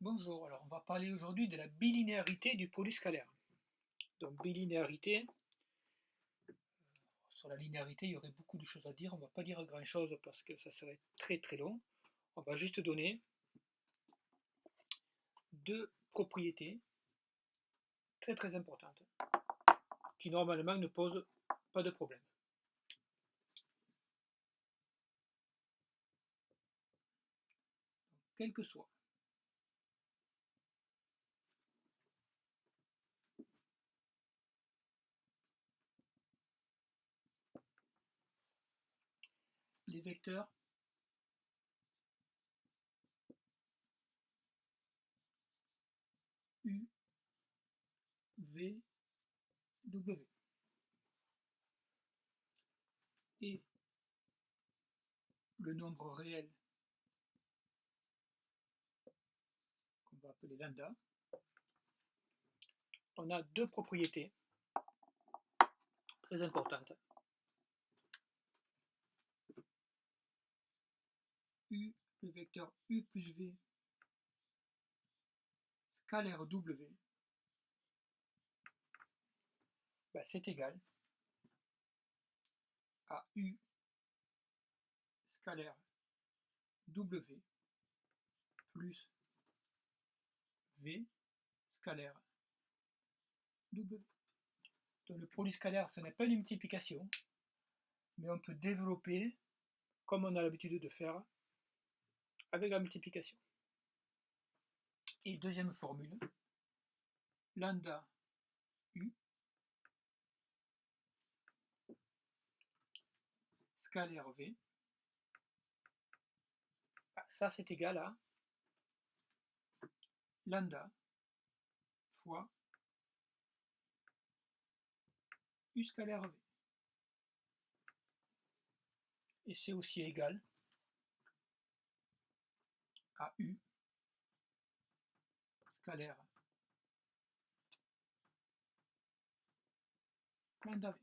Bonjour, alors on va parler aujourd'hui de la bilinéarité du produit scalaire. Donc bilinéarité, sur la linéarité il y aurait beaucoup de choses à dire, on ne va pas dire grand chose parce que ça serait très très long. On va juste donner deux propriétés très très importantes qui normalement ne posent pas de problème. Quel que soit les vecteurs U, V, W et le nombre réel qu'on va appeler lambda, on a deux propriétés très importantes. U, le vecteur U plus V scalaire W, c'est égal à U scalaire W plus V scalaire W. Donc le produit scalaire, ce n'est pas une multiplication, mais on peut développer comme on a l'habitude de faire avec la multiplication. Et deuxième formule, lambda U scalaire V, ça c'est égal à lambda fois U scalaire V. Et c'est aussi égal à U scalaire lambda V.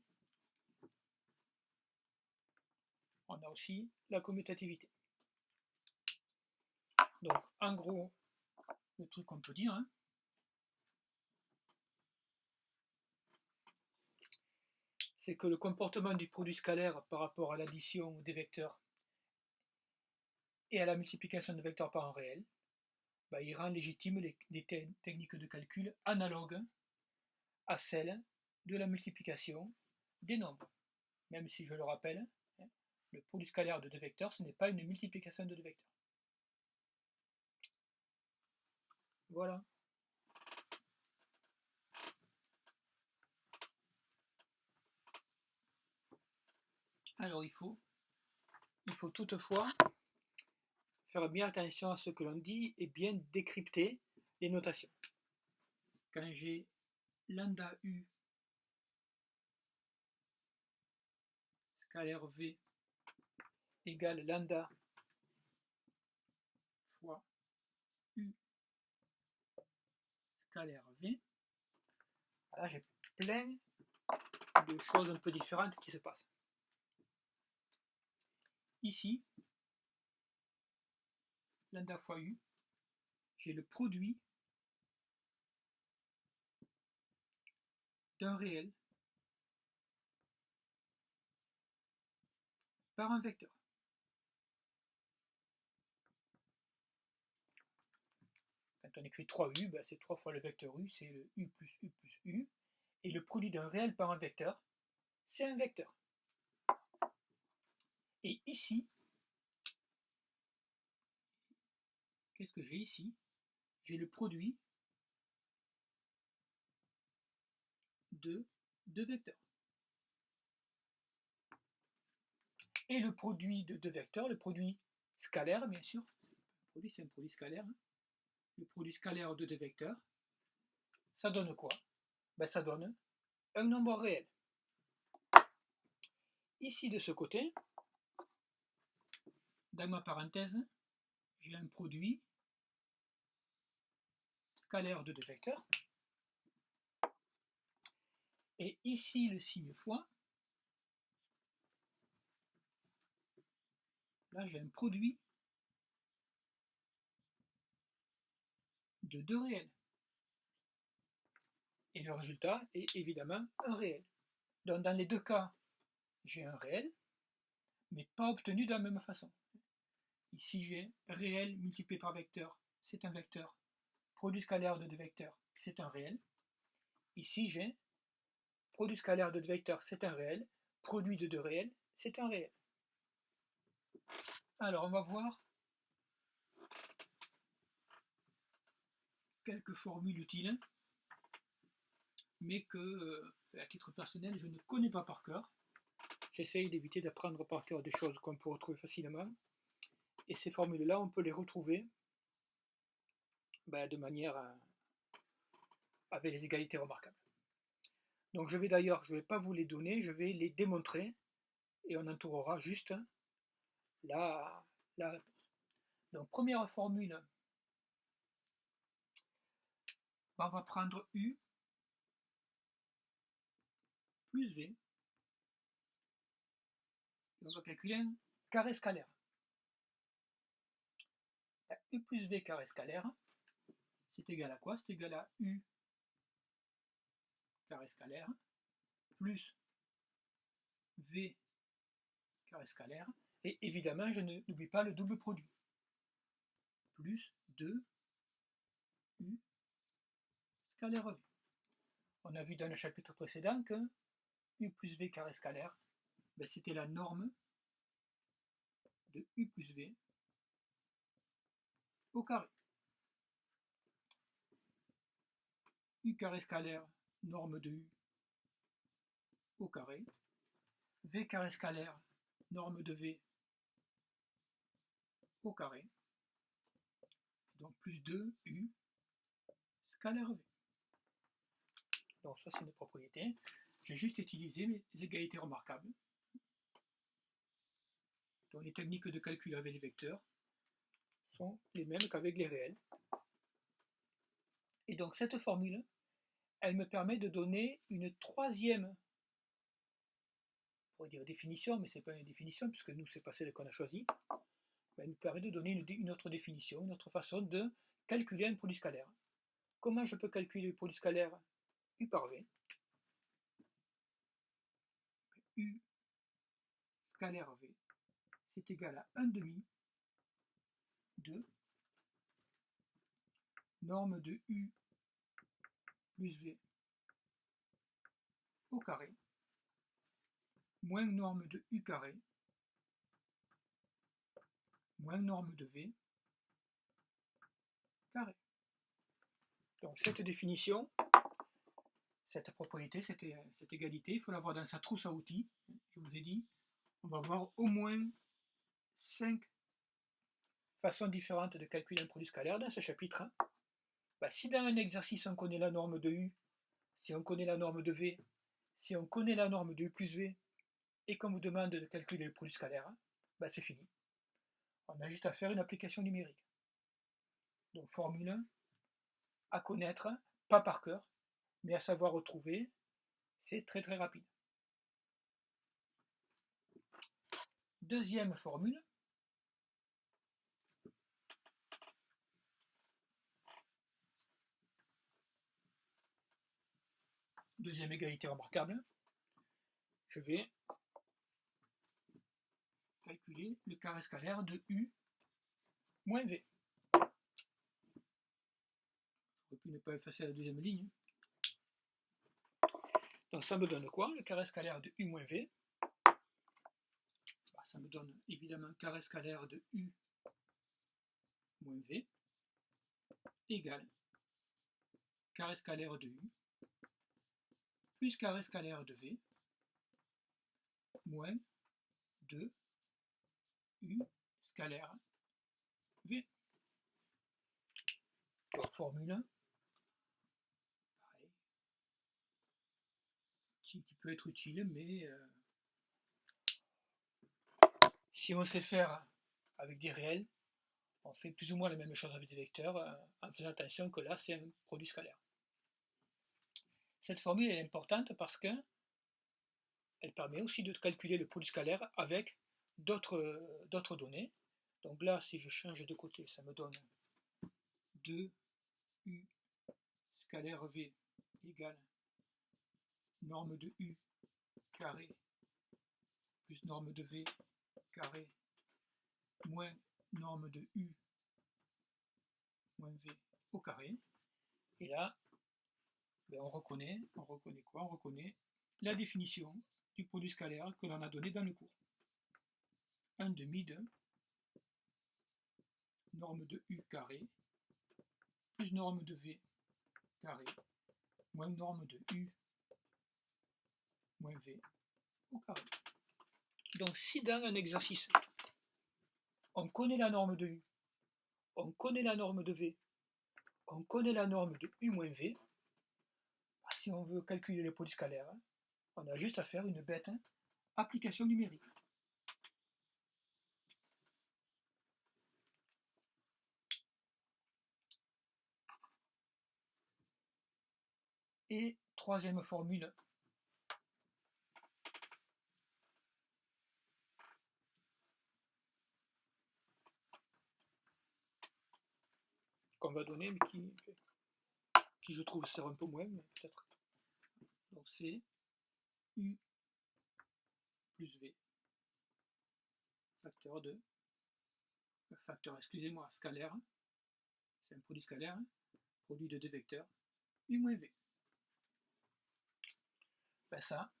On a aussi la commutativité. Donc en gros, le truc qu'on peut dire, c'est que le comportement du produit scalaire par rapport à l'addition des vecteurs et à la multiplication de vecteurs par un réel, il rend légitime les techniques de calcul analogues à celles de la multiplication des nombres. Même si, je le rappelle, le produit scalaire de deux vecteurs, ce n'est pas une multiplication de deux vecteurs. Voilà. Alors il faut toutefois faire bien attention à ce que l'on dit et bien décrypter les notations. Quand j'ai lambda U scalaire V égale lambda fois U scalaire V, là j'ai plein de choses un peu différentes qui se passent. Ici, lambda fois U, j'ai le produit d'un réel par un vecteur. Quand on écrit 3U, c'est 3 fois le vecteur U, c'est le U plus U plus U. Et le produit d'un réel par un vecteur, c'est un vecteur. Et ici, qu'est-ce que j'ai ici? J'ai le produit de deux vecteurs. Et le produit de deux vecteurs, le produit scalaire, bien sûr, c'est un produit scalaire, le produit scalaire de deux vecteurs, ça donne quoi? Ça donne un nombre réel. Ici, de ce côté, dans ma parenthèse, j'ai un produit scalaire de deux vecteurs. Et ici, le signe fois, là j'ai un produit de deux réels. Et le résultat est évidemment un réel. Donc dans les deux cas, j'ai un réel, mais pas obtenu de la même façon. Ici j'ai réel multiplié par vecteur, c'est un vecteur. Produit scalaire de deux vecteurs, c'est un réel. Ici j'ai produit scalaire de deux vecteurs, c'est un réel. Produit de deux réels, c'est un réel. Alors on va voir quelques formules utiles, mais que, à titre personnel, je ne connais pas par cœur. J'essaye d'éviter d'apprendre par cœur des choses qu'on peut retrouver facilement. Et ces formules-là, on peut les retrouver de manière avec les égalités remarquables. Donc je vais pas vous les donner, je vais les démontrer et on entourera juste la réponse. Donc première formule, on va prendre U plus V et on va calculer un carré scalaire. U plus V carré scalaire, c'est égal à quoi? C'est égal à U carré scalaire plus V carré scalaire, et évidemment je n'oublie pas le double produit, plus 2 U scalaire V. On a vu dans le chapitre précédent que U plus V carré scalaire, c'était la norme de U plus V au carré. U carré scalaire, norme de U au carré. V carré scalaire, norme de V au carré. Donc plus 2 U scalaire V. Donc ça c'est une propriété. J'ai juste utilisé les égalités remarquables. Donc les techniques de calcul avec les vecteurs sont les mêmes qu'avec les réels. Et donc cette formule, elle me permet de donner une troisième, on pourrait dire définition, mais ce n'est pas une définition puisque nous c'est pas celle qu'on a choisie. Elle nous permet de donner une autre définition, une autre façon de calculer un produit scalaire. Comment je peux calculer le produit scalaire U par V? U scalaire V, c'est égal à 1 demi de norme de U plus V au carré moins norme de U carré moins norme de V carré. Donc cette définition, cette propriété, cette égalité, il faut l'avoir dans sa trousse à outils. Je vous ai dit, on va voir au moins 5 façons différentes de calculer un produit scalaire dans ce chapitre. Si dans un exercice on connaît la norme de U, si on connaît la norme de V, si on connaît la norme de U plus V, et qu'on vous demande de calculer le produit scalaire, c'est fini. On a juste à faire une application numérique. Donc formule 1, à connaître, pas par cœur, mais à savoir retrouver, c'est très très rapide. Deuxième formule, deuxième égalité remarquable, je vais calculer le carré scalaire de U moins V. J'aurais pu ne pas effacer la deuxième ligne. Donc ça me donne quoi? Le carré scalaire de U moins V. Ça me donne évidemment carré scalaire de U moins V égale carré scalaire de U plus carré scalaire de V moins 2 U scalaire V. Donc formule 1, pareil, qui peut être utile, mais si on sait faire avec des réels, on fait plus ou moins la même chose avec des vecteurs, en faisant attention que là c'est un produit scalaire. Cette formule est importante parce qu'elle permet aussi de calculer le produit scalaire avec d'autres données. Donc là, si je change de côté, ça me donne 2 U scalaire V égale norme de U carré plus norme de V carré moins norme de U moins V au carré. Et là, ben on reconnaît quoi? On reconnaît la définition du produit scalaire que l'on a donné dans le cours. 1 demi de norme de U carré plus norme de V carré moins norme de U moins V au carré. Donc si dans un exercice, on connaît la norme de U, on connaît la norme de V, on connaît la norme de U moins V, si on veut calculer les produits scalaires, on a juste à faire une bête application numérique. Et troisième formule, qu'on va donner, mais qui je trouve sert un peu moins, mais peut-être. Donc c'est U plus V, excusez-moi, scalaire, c'est un produit scalaire, produit de deux vecteurs, U moins V. Ben ça,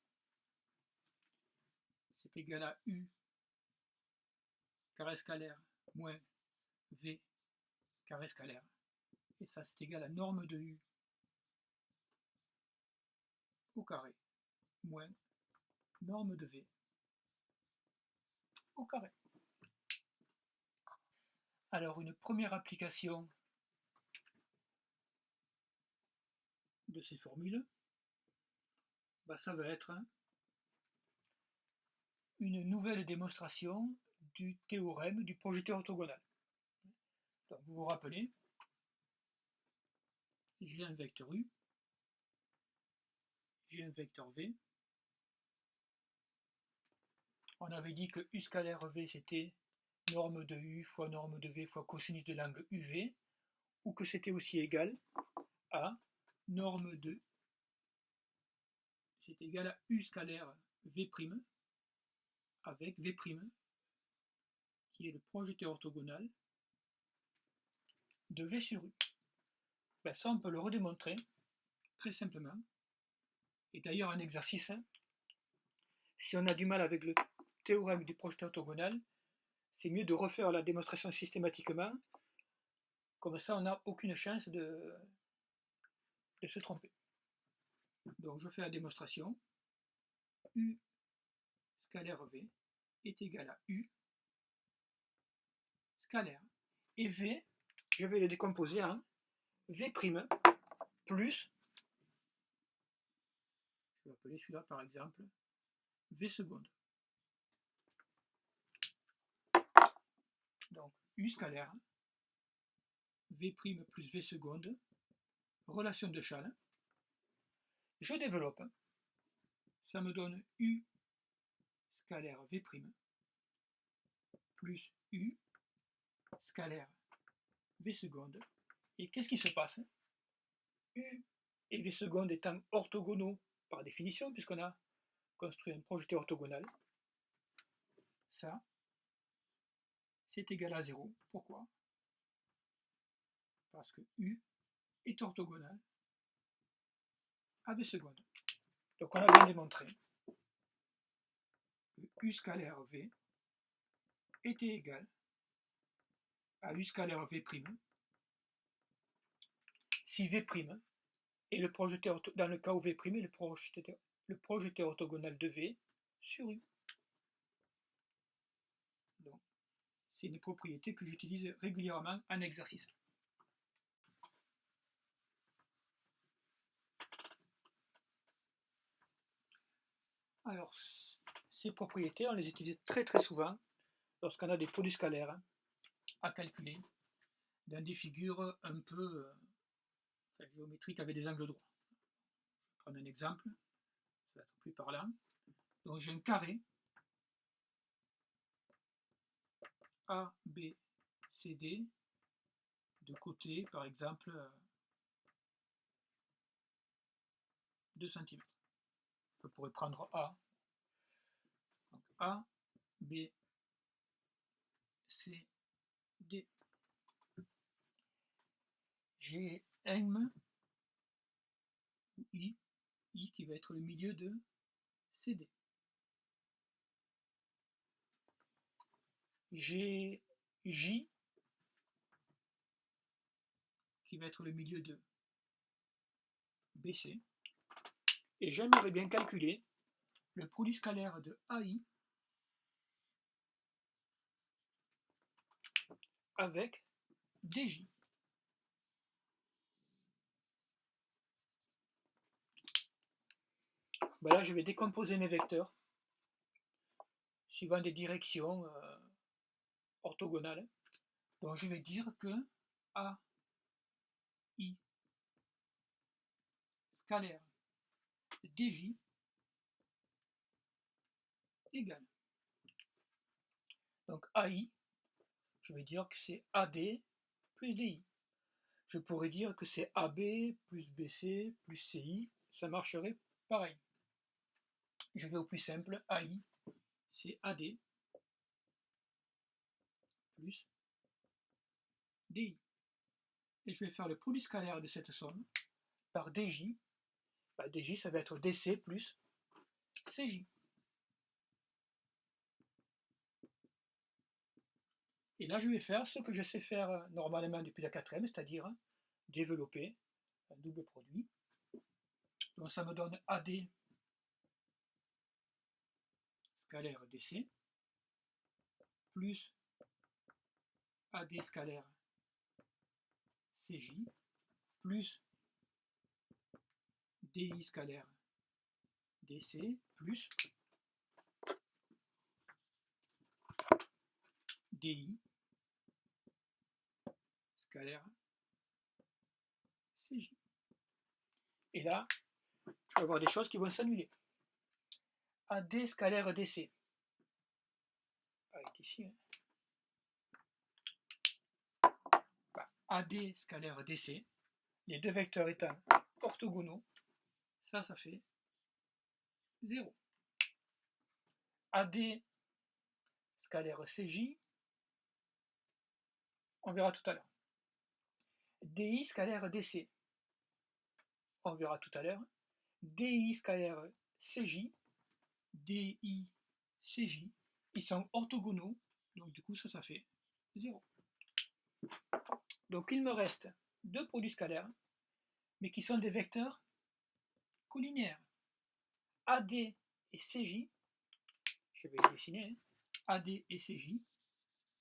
c'est égal à U carré scalaire moins V carré scalaire. Et ça, c'est égal à norme de U au carré moins norme de V au carré. Alors, une première application de ces formules, bah, ça va être une nouvelle démonstration du théorème du projeté orthogonal. Donc, vous vous rappelez, j'ai un vecteur U, j'ai un vecteur V. On avait dit que U scalaire V, c'était norme de U fois norme de V fois cosinus de l'angle UV, ou que c'était aussi égal à norme de, c'est égal à U scalaire V' avec V', qui est le projeté orthogonal de V sur U. Ben ça, on peut le redémontrer très simplement. Et d'ailleurs, un exercice, si on a du mal avec le théorème du projeté orthogonal, c'est mieux de refaire la démonstration systématiquement. Comme ça, on n'a aucune chance de se tromper. Donc, je fais la démonstration. U scalaire V est égal à U scalaire. Et V, je vais le décomposer en V' plus, je vais appeler celui-là par exemple, V seconde. Donc, U scalaire, V' plus V seconde, relation de Chasles. Je développe, ça me donne U scalaire V' plus U scalaire V seconde. Et qu'est-ce qui se passe? U et V seconde étant orthogonaux par définition, puisqu'on a construit un projeté orthogonal, ça, c'est égal à 0. Pourquoi? Parce que U est orthogonal à V seconde. Donc on a bien démontré que U scalaire V était égal à U scalaire V' si V' est le projeté, dans le cas où V' est le projeté orthogonal de V sur U. Donc, c'est une propriété que j'utilise régulièrement en exercice. Alors, ces propriétés, on les utilise très très souvent lorsqu'on a des produits scalaires à calculer dans des figures un peu géométriques avec des angles droits. Je vais prendre un exemple, ça va être plus parlant. Donc j'ai un carré A, B, C, D, de côté par exemple 2 cm. Je pourrais prendre A. Donc A, B, C, D. J'ai M ou I qui va être le milieu de CD. J'ai J qui va être le milieu de BC. Et j'aimerais bien calculer le produit scalaire de AI avec DJ. Ben là, je vais décomposer mes vecteurs suivant des directions orthogonales. Donc je vais dire que AI scalaire DJ égale. Donc AI, je vais dire que c'est AD plus DI. Je pourrais dire que c'est AB plus BC plus CI, ça marcherait pareil. Je vais au plus simple, AI, c'est AD plus DI. Et je vais faire le produit scalaire de cette somme par DJ. Bah, DJ, ça va être DC plus CJ. Et là, je vais faire ce que je sais faire normalement depuis la 4e, c'est-à-dire développer un double produit. Donc ça me donne AD scalaire DC plus AD scalaire CJ plus DI scalaire DC plus DI scalaire CJ. Et là, je vais avoir des choses qui vont s'annuler. AD scalaire DC. Ici. AD scalaire DC, les deux vecteurs étant orthogonaux, ça fait 0. AD scalaire CJ, on verra tout à l'heure. DI scalaire DC, on verra tout à l'heure. DI scalaire CJ, DI, CJ, ils sont orthogonaux, donc du coup ça fait 0. Donc il me reste deux produits scalaires, mais qui sont des vecteurs collinéaires. AD et CJ, je vais les dessiner, AD et CJ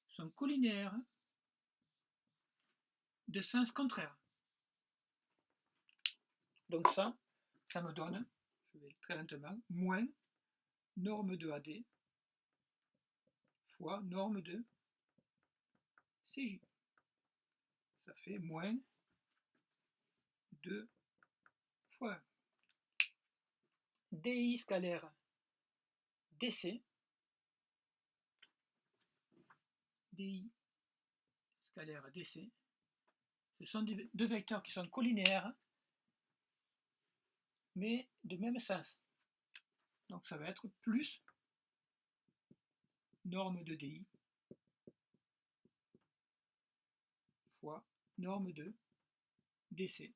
sont collinéaires de sens contraire. Donc ça me donne, je vais très lentement, moins norme de AD fois norme de CJ. Ça fait moins 2 fois 1. DI scalaire DC, DI scalaire DC, ce sont deux vecteurs qui sont collinéaires, mais de même sens. Donc ça va être plus norme de DI fois norme de DC.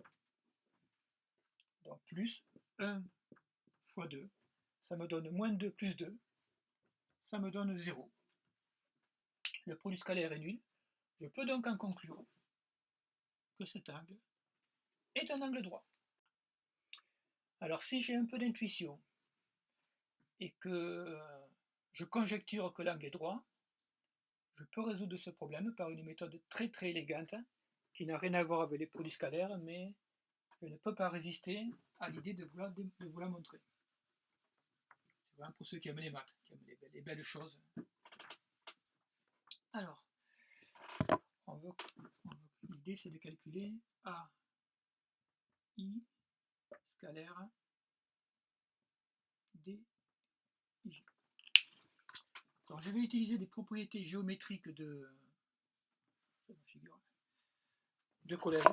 Donc plus 1 fois 2, ça me donne moins 2 plus 2, ça me donne 0. Le produit scalaire est nul. Je peux donc en conclure que cet angle est un angle droit. Alors si j'ai un peu d'intuition et que je conjecture que l'angle est droit, je peux résoudre ce problème par une méthode très très élégante qui n'a rien à voir avec les produits scalaires, mais je ne peux pas résister à l'idée de vous la montrer. C'est vraiment pour ceux qui aiment les maths, qui aiment les belles choses. Alors, l'idée c'est de calculer A, I, scalaire, D, I. Donc je vais utiliser des propriétés géométriques de collège.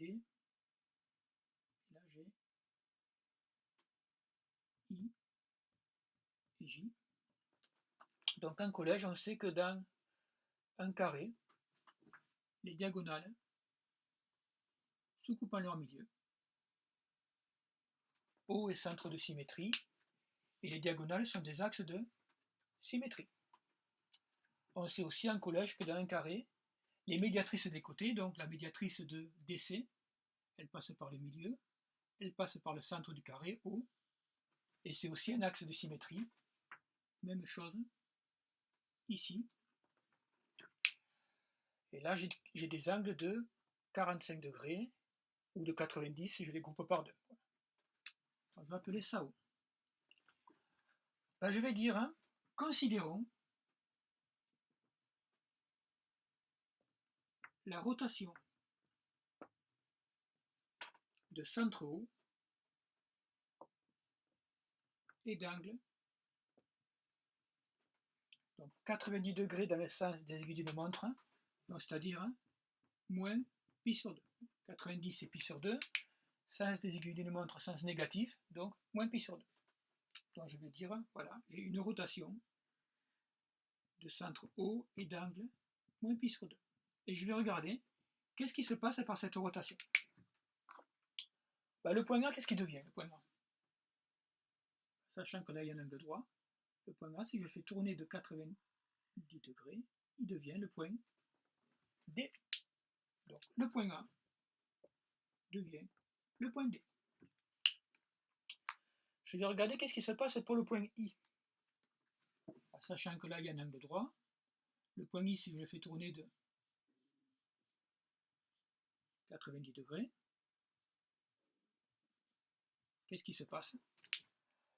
D, et là j'ai I et J. Donc en collège, on sait que dans un carré, les diagonales se coupent en leur milieu. O est centre de symétrie, et les diagonales sont des axes de symétrie. On sait aussi en collège que dans un carré, les médiatrices des côtés, donc la médiatrice de DC, elle passe par le milieu, elle passe par le centre du carré, O, et c'est aussi un axe de symétrie. Même chose ici. Et là, j'ai des angles de 45 degrés ou de 90 si je les groupe par deux. On va appeler ça O. Ben, je vais dire, hein, considérons la rotation de centre O et d'angle, donc 90 degrés dans le sens des aiguilles d'une montre, c'est-à-dire moins pi sur 2. 90 c'est pi sur 2, sens des aiguilles d'une montre, sens négatif, donc moins pi sur 2. Donc je vais dire, voilà, j'ai une rotation de centre O et d'angle moins pi sur 2. Et je vais regarder, qu'est-ce qui se passe par cette rotation? Ben, le point A, qu'est-ce qu'il devient, le point A? Sachant que là, il y a un angle droit, le point A, si je fais tourner de 90 degrés, il devient le point D. Donc le point A devient le point D. Je vais regarder qu'est-ce qui se passe pour le point I. Sachant que là, il y a un angle droit, le point I, si je le fais tourner de 90 degrés, qu'est-ce qui se passe?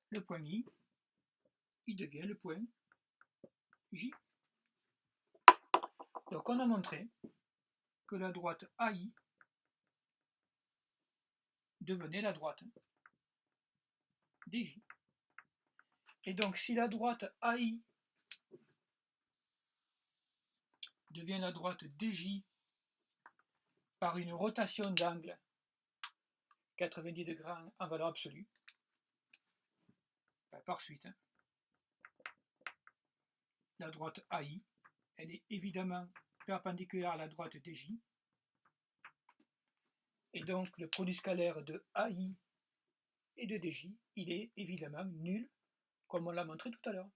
Le point I, il devient le point J. Donc on a montré que la droite AI devenait la droite DJ. Et donc si la droite AI devient la droite DJ par une rotation d'angle 90 degrés en valeur absolue, par suite, la droite AI, elle est évidemment perpendiculaire à la droite DJ, et donc le produit scalaire de AI et de DJ, il est évidemment nul, comme on l'a montré tout à l'heure.